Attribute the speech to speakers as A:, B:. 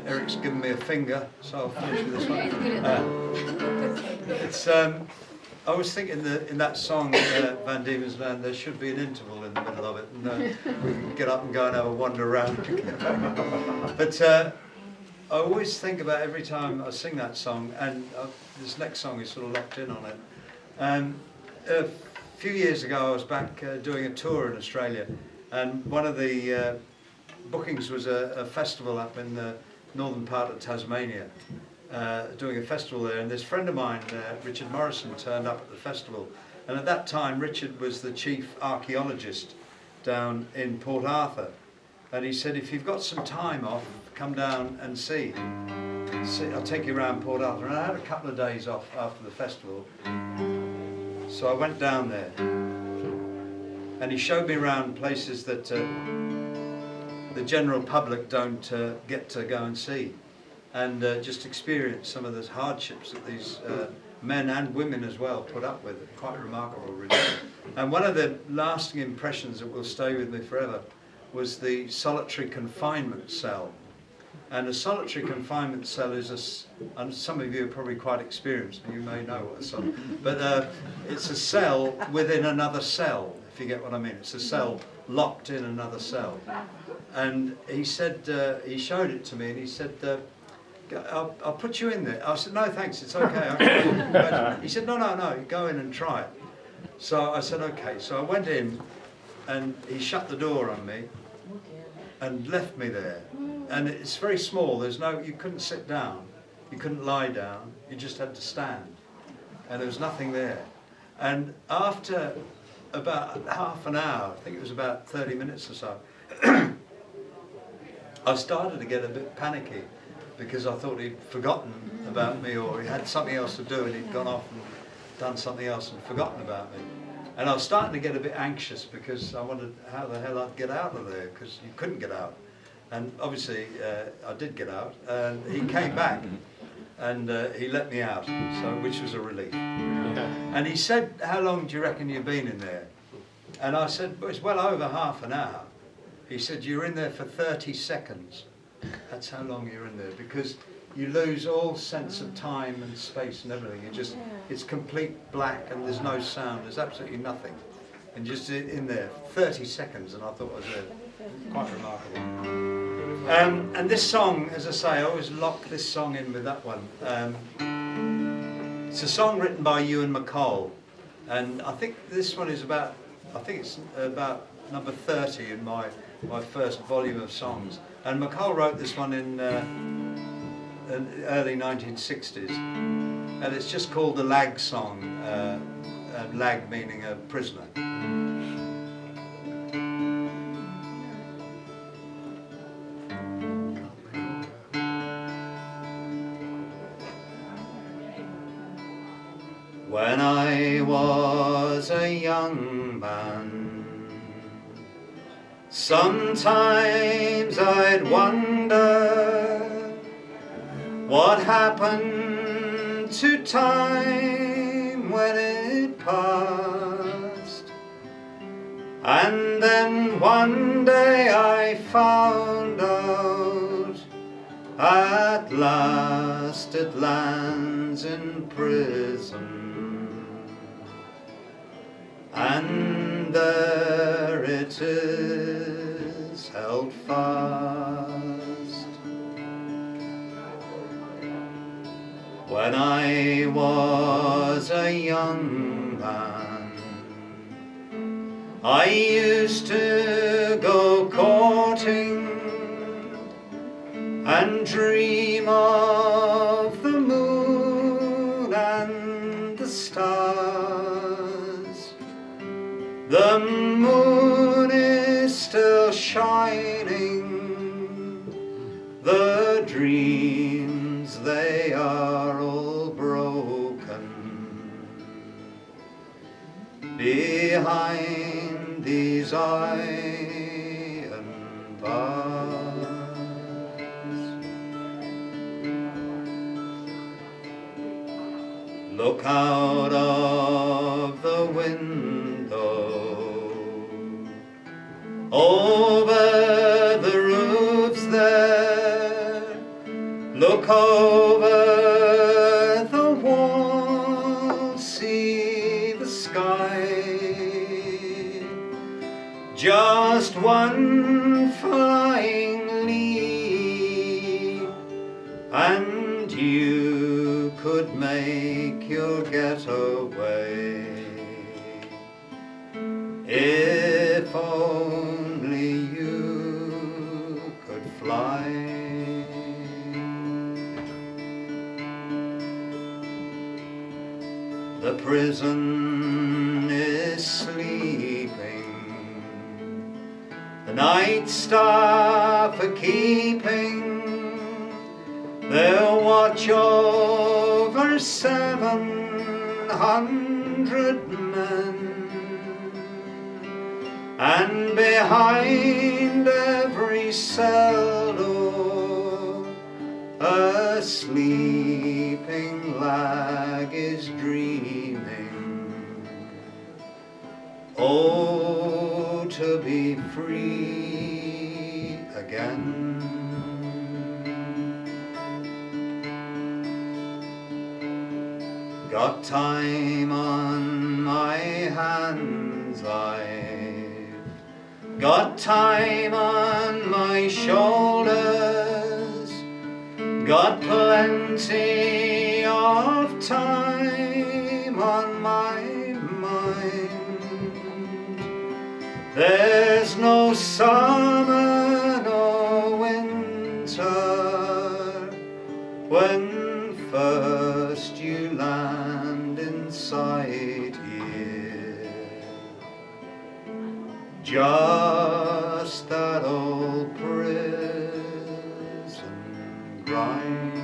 A: Eric's given me a finger, so I'll finish with this one. It's I was thinking that in that song, Van Diemen's Land, there should be an interval in the middle of it, and we can get up and go and have a wander around. But I always think about every time I sing that song, and this next song is sort of locked in on it. A few years ago, I was back doing a tour in Australia, and one of the bookings was a festival up in the northern part of Tasmania. Doing a festival there, and this friend of mine, Richard Morrison, turned up at the festival, and at that time Richard was the chief archaeologist down in Port Arthur, and he said, if you've got some time off, come down and see, I'll take you around Port Arthur. And I had a couple of days off after the festival, so I went down there, and he showed me around places that the general public don't get to go and see, and just experience some of those hardships that these men and women as well put up with. Quite remarkable, really. And one of the lasting impressions that will stay with me forever was the solitary confinement cell. And a solitary confinement cell is and some of you are probably quite experienced, and you may know what a cell, but it's a cell within another cell, if you get what I mean. It's a cell locked in another cell. And he said, he showed it to me, and he said, I'll put you in there. I said, no thanks, it's okay. He said, no, go in and try it. So I said, okay. So I went in, and he shut the door on me and left me there. And it's very small, you couldn't sit down, you couldn't lie down, you just had to stand. And there was nothing there. And after about half an hour, I think it was about 30 minutes or so, I started to get a bit panicky, because I thought he'd forgotten about me, or he had something else to do and he'd gone off and done something else and forgotten about me. And I was starting to get a bit anxious, because I wondered how the hell I'd get out of there, because you couldn't get out. And obviously I did get out, and he came back and he let me out, which was a relief. And he said, how long do you reckon you've been in there? And I said, well, it's well over half an hour. He said, you're in there for 30 seconds. That's how long you're in there, because you lose all sense of time and space and everything. It's complete black, and there's no sound, there's absolutely nothing. And just in there, 30 seconds, and I thought it was quite remarkable. And this song, as I say, I always lock this song in with that one. It's a song written by Ewen MacColl, and I think this one is about number 30 in my first volume of songs. And MacColl wrote this one in the early 1960s, and it's just called the Lag Song, lag meaning a prisoner. When I was a young man, sometimes I'd wonder what happened to time when it passed. And then one day I found out, at last it lands in prison. And there it is, held fast. When I was a young man, I used to go courting and dream of the moon and the stars. The moon is still shining, the dreams, they are all broken. Behind these iron bars, look out of the window over the roofs Look over the wall, see the sky, just one flying leaf, and you could make your getaway. If only you could fly. The prison is sleeping, the night staff are keeping their watch over 700 men, and behind every cell door a sleeping lag is dreaming. Oh, to be free again. Got time on my hands, I've got time on my shoulders, got plenty of time on my mind. There's no summer, no winter, when first you land in sight here. Just that old prison grind.